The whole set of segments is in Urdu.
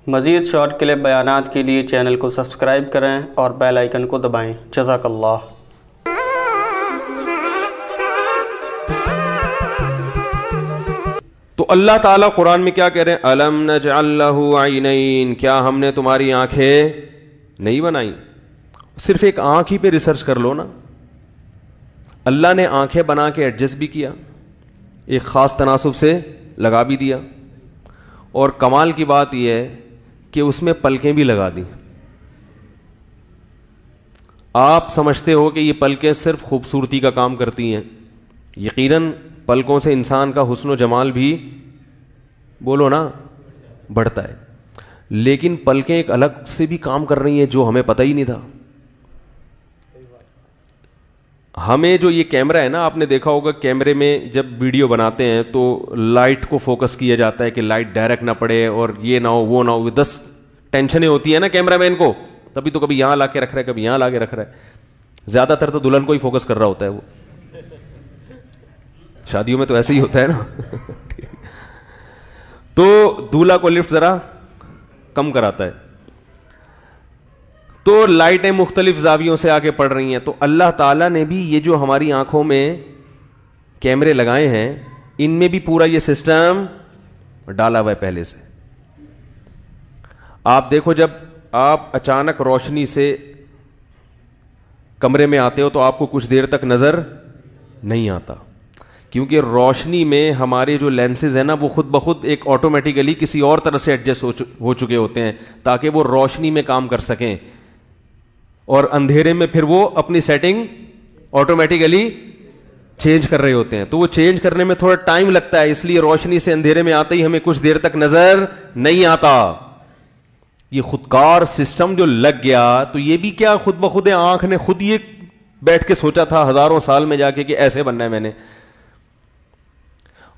مزید شارٹ کلپ بیانات کے لیے چینل کو سبسکرائب کریں اور بیل آئیکن کو دبائیں۔ جزاک اللہ۔ تو اللہ تعالیٰ قرآن میں کیا کہہ رہے ہیں؟ الم نجعل لہ عینین، کیا ہم نے تمہاری آنکھیں نہیں بنائی؟ صرف ایک آنکھ ہی پہ ریسرچ کر لو نا۔ اللہ نے آنکھیں بنا کے ایڈجسٹ بھی کیا، ایک خاص تناسب سے لگا بھی دیا، اور کمال کی بات یہ ہے کہ اس میں پلکیں بھی لگا دیں۔ آپ سمجھتے ہو کہ یہ پلکیں صرف خوبصورتی کا کام کرتی ہیں، یقیناً پلکوں سے انسان کا حسن و جمال بھی بولو نا بڑھتا ہے، لیکن پلکیں ایک الگ سے بھی کام کر رہی ہیں جو ہمیں پتہ ہی نہیں تھا۔ ہمیں جو یہ کیمرہ ہے نا، آپ نے دیکھا ہوگا کیمرے میں جب ویڈیو بناتے ہیں تو لائٹ کو فوکس کیا جاتا ہے کہ لائٹ ڈائریکٹ نہ پڑے اور یہ نہ ہو وہ نہ ہو، 10 ٹینشنیں ہوتی ہیں نا کیمرہ مین کو، تبھی تو کبھی یہاں لا کے رکھ رہا ہے کبھی یہاں لا کے رکھ رہا ہے۔ زیادہ تر تو دلہن کو ہی فوکس کر رہا ہوتا ہے، وہ شادیوں میں تو ایسے ہی ہوتا ہے نا۔ تو دولہا کو لفٹ ذرا کم کراتا ہے، تو لائٹیں مختلف زاویوں سے آگے پڑ رہی ہیں۔ تو اللہ تعالیٰ نے بھی یہ جو ہماری آنکھوں میں کیمرے لگائے ہیں، ان میں بھی پورا یہ سسٹم ڈالا ہوا ہے پہلے سے۔ آپ دیکھو جب آپ اچانک روشنی سے کمرے میں آتے ہو تو آپ کو کچھ دیر تک نظر نہیں آتا، کیونکہ روشنی میں ہمارے جو لینسز ہیں نا وہ خود بخود ایک آٹومیٹیکلی کسی اور طرح سے ایڈجسٹ ہو چکے ہوتے ہیں تاکہ وہ روشنی میں کام کر سکیں، اور اندھیرے میں پھر وہ اپنی سیٹنگ آٹومیٹیکلی چینج کر رہے ہوتے ہیں۔ تو وہ چینج کرنے میں تھوڑا ٹائم لگتا ہے، اس لیے روشنی سے اندھیرے میں آتے ہی ہمیں کچھ دیر تک نظر نہیں آتا۔ یہ خودکار سسٹم جو لگ گیا تو یہ بھی کیا خود بخود آنکھ نے خود یہ بیٹھ کے سوچا تھا ہزاروں سال میں جا کے کہ ایسے بننا ہے میں نے۔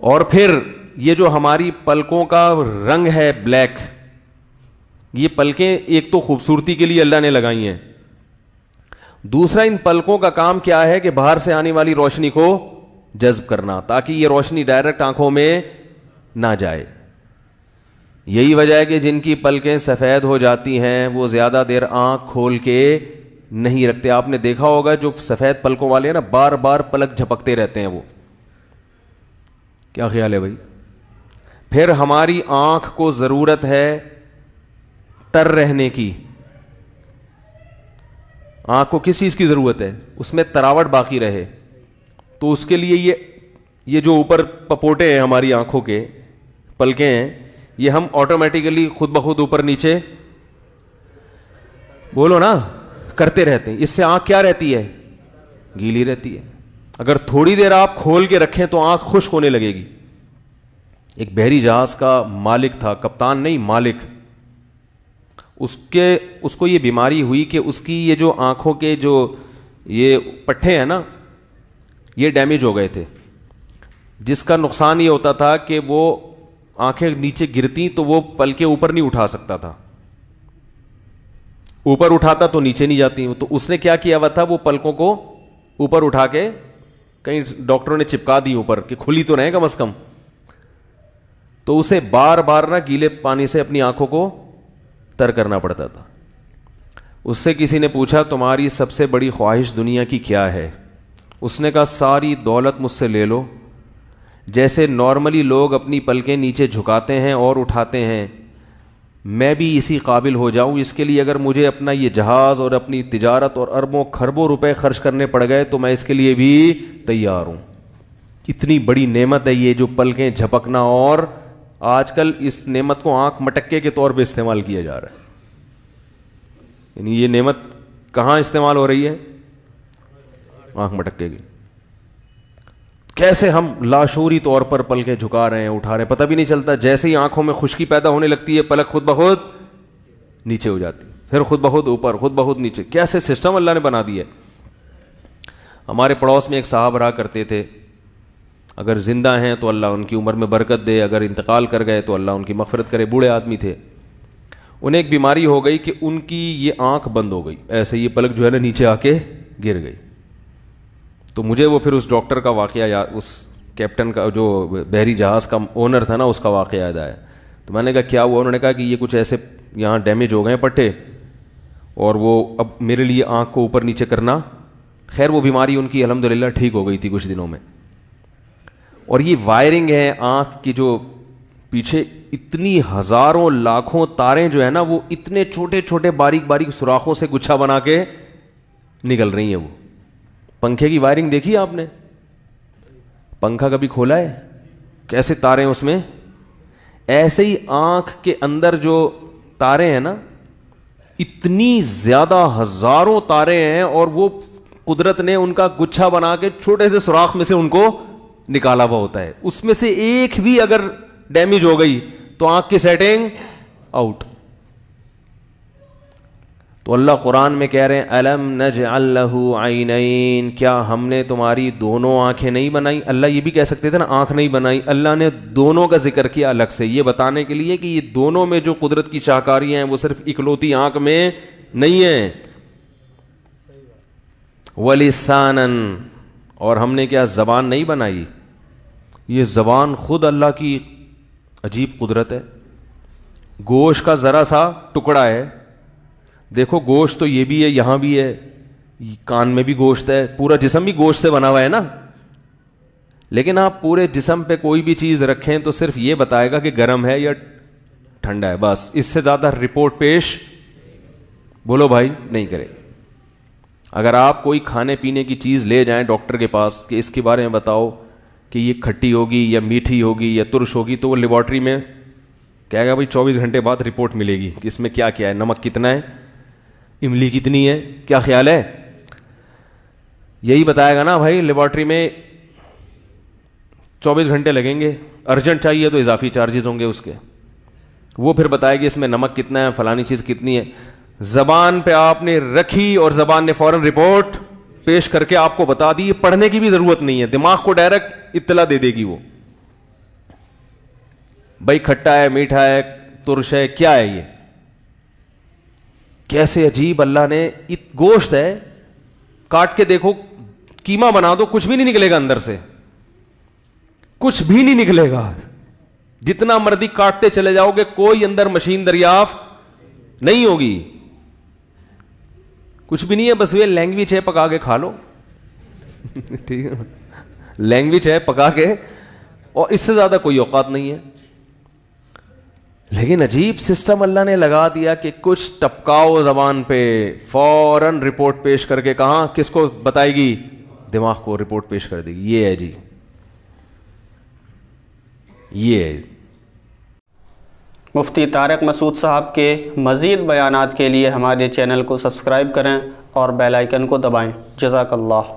اور پھر یہ جو ہماری پلکوں کا رنگ ہے بلیک، یہ پلکیں ایک تو خوبصورتی کے لیے اللہ نے لگائی ہیں، دوسرا ان پلکوں کا کام کیا ہے کہ باہر سے آنے والی روشنی کو جذب کرنا تاکہ یہ روشنی ڈائریکٹ آنکھوں میں نہ جائے۔ یہی وجہ ہے کہ جن کی پلکیں سفید ہو جاتی ہیں وہ زیادہ دیر آنکھ کھول کے نہیں رکھتے۔ آپ نے دیکھا ہوگا جو سفید پلکوں والے ہیں نا بار بار پلک جھپکتے رہتے ہیں، وہ کیا خیال ہے بھائی؟ پھر ہماری آنکھ کو ضرورت ہے تر رہنے کی، آنکھ کو کس چیز کی ضرورت ہے؟ اس میں تراوٹ باقی رہے، تو اس کے لیے یہ جو اوپر پپوٹے ہیں ہماری آنکھوں کے پلکیں ہیں، یہ ہم آٹومیٹیکلی خود بخود اوپر نیچے بولو نا کرتے رہتے ہیں۔ اس سے آنکھ کیا رہتی ہے؟ گیلی رہتی ہے۔ اگر تھوڑی دیر آپ کھول کے رکھیں تو آنکھ خشک ہونے لگے گی۔ ایک بحری جہاز کا مالک تھا، کپتان نہیں مالک، اس کو یہ بیماری ہوئی کہ اس کی یہ جو آنکھوں کے جو یہ پٹھے ہیں نا یہ ڈیمیج ہو گئے تھے، جس کا نقصان یہ ہوتا تھا کہ وہ آنکھیں نیچے گرتی تو وہ پلکیں اوپر نہیں اٹھا سکتا تھا، اوپر اٹھاتا تو نیچے نہیں جاتی۔ تو اس نے کیا کیا ہوا تھا، وہ پلکوں کو اوپر اٹھا کے کہیں ڈاکٹروں نے چپکا دی اوپر کہ کھلی تو رہے کم از کم، تو اسے بار بار نہ گیلے پانی سے اپنی آنکھوں کو تر کرنا پڑتا تھا۔ اس سے کسی نے پوچھا تمہاری سب سے بڑی خواہش دنیا کی کیا ہے؟ اس نے کہا ساری دولت مجھ سے لے لو، جیسے نارملی لوگ اپنی پلکیں نیچے جھکاتے ہیں اور اٹھاتے ہیں، میں بھی اسی قابل ہو جاؤں، اس کے لیے اگر مجھے اپنا یہ جہاز اور اپنی تجارت اور اربوں خربوں روپے خرچ کرنے پڑ گئے تو میں اس کے لیے بھی تیار ہوں۔ اتنی بڑی نعمت ہے یہ جو پلکیں جھپکنا، اور آج کل اس نعمت کو آنکھ مٹکے کے طور پہ استعمال کیا جا رہا ہے۔ یعنی یہ نعمت کہاں استعمال ہو رہی ہے؟ آنکھ مٹکے کی۔ کیسے ہم لاشعوری طور پر پلکیں جھکا رہے ہیں اٹھا رہے ہیں، پتہ بھی نہیں چلتا، جیسے ہی آنکھوں میں خشکی پیدا ہونے لگتی ہے پلک خود بخود نیچے ہو جاتی، پھر خود بخود اوپر، خود بخود نیچے۔ کیسے سسٹم اللہ نے بنا دیا ہے۔ ہمارے پڑوس میں ایک صاحب رہا کرتے تھے، اگر زندہ ہیں تو اللہ ان کی عمر میں برکت دے، اگر انتقال کر گئے تو اللہ ان کی مغفرت کرے۔ بوڑھے آدمی تھے، انہیں ایک بیماری ہو گئی کہ ان کی یہ آنکھ بند ہو گئی، ایسے یہ پلک جو ہے نا نیچے آ کے گر گئی۔ تو مجھے وہ پھر اس ڈاکٹر کا واقعہ اس کیپٹن کا جو بحری جہاز کا اونر تھا نا اس کا واقعہ یاد آیا۔ تو میں نے کہا کیا ہوا؟ انہوں نے کہا کہ یہ کچھ ایسے یہاں ڈیمیج ہو گئے پٹھے, اور وہ اب میرے لیے آنکھ کو اوپر نیچے کرنا. خیر وہ بیماری ان کی الحمدللہ ٹھیک ہو گئی تھی کچھ دنوں میں. اور یہ وائرنگ ہے آنکھ کی جو پیچھے, اتنی ہزاروں لاکھوں تاریں جو ہے نا وہ اتنے چھوٹے چھوٹے باریک باریک سوراخوں سے گچھا بنا کے نکل رہی ہیں. وہ پنکھے کی وائرنگ دیکھی آپ نے؟ پنکھا کبھی کھولا ہے؟ کیسے تاریں اس میں؟ ایسے ہی آنکھ کے اندر جو تاریں ہیں نا, اتنی زیادہ ہزاروں تاریں ہیں, اور وہ قدرت نے ان کا گچھا بنا کے چھوٹے سے سوراخ میں سے ان کو نکالا ہوا ہوتا ہے. اس میں سے ایک بھی اگر ڈیمیج ہو گئی تو آنکھ کی سیٹنگ آؤٹ. تو اللہ قرآن میں کہہ رہے ہیں الم نجعل لہ عینین, کیا ہم نے تمہاری دونوں آنکھیں نہیں بنائی؟ اللہ یہ بھی کہہ سکتے تھے نا آنکھ نہیں بنائی, اللہ نے دونوں کا ذکر کیا الگ سے, یہ بتانے کے لیے کہ یہ دونوں میں جو قدرت کی شاہکاریاں ہیں وہ صرف اکلوتی آنکھ میں نہیں ہیں. وَلِسَانًا, اور ہم نے کیا زبان نہیں بنائی؟ یہ زبان خود اللہ کی عجیب قدرت ہے. گوشت کا ذرا سا ٹکڑا ہے, دیکھو گوشت تو یہ بھی ہے, یہاں بھی ہے, کان میں بھی گوشت ہے, پورا جسم بھی گوشت سے بنا ہوا ہے نا, لیکن آپ پورے جسم پہ کوئی بھی چیز رکھیں تو صرف یہ بتائے گا کہ گرم ہے یا ٹھنڈا ہے, بس اس سے زیادہ رپورٹ پیش بولو بھائی نہیں کرے. اگر آپ کوئی کھانے پینے کی چیز لے جائیں ڈاکٹر کے پاس کہ اس کے بارے میں بتاؤ کہ یہ کھٹی ہوگی یا میٹھی ہوگی یا ترش ہوگی, تو وہ لیبارٹری میں کہے گا بھائی 24 گھنٹے بعد رپورٹ ملے گی کہ اس میں کیا کیا ہے, نمک کتنا ہے, املی کتنی ہے, کیا خیال ہے؟ یہی بتائے گا نا بھائی لیبارٹری میں 24 گھنٹے لگیں گے, ارجنٹ چاہیے تو اضافی چارجز ہوں گے اس کے, وہ پھر بتائے گی اس میں نمک کتنا ہے, فلانی چیز کتنی ہے. زبان پہ آپ نے رکھی اور زبان نے فوراً رپورٹ پیش کر کے آپ کو بتا دی, پڑھنے کی بھی ضرورت نہیں ہے, دماغ کو ڈائریکٹ اطلاع دے دے گی وہ, بھائی کھٹا ہے, میٹھا ہے, ترش ہے, کیا ہے یہ. کیسے عجیب اللہ نے, گوشت ہے, کاٹ کے دیکھو, کیما بنا دو, کچھ بھی نہیں نکلے گا اندر سے, کچھ بھی نہیں نکلے گا, جتنا مرضی کاٹتے چلے جاؤ گے کوئی اندر مشین دریافت نہیں ہوگی, کچھ بھی نہیں ہے, بس یہ لینگویج ہے, پکا کے کھا لو. ٹھیک ہے, لینگویج ہے پکا کے, اور اس سے زیادہ کوئی اوقات نہیں ہے. لیکن عجیب سسٹم اللہ نے لگا دیا کہ کچھ ٹپکاؤ زبان پہ, فوراً رپورٹ پیش کر کے کہاں کس کو بتائے گی؟ دماغ کو رپورٹ پیش کر دے گی. یہ ہے جی, یہ ہے. مفتی طارق مسعود صاحب کے مزید بیانات کے لیے ہمارے چینل کو سبسکرائب کریں اور بیل آئیکن کو دبائیں. جزاک اللہ.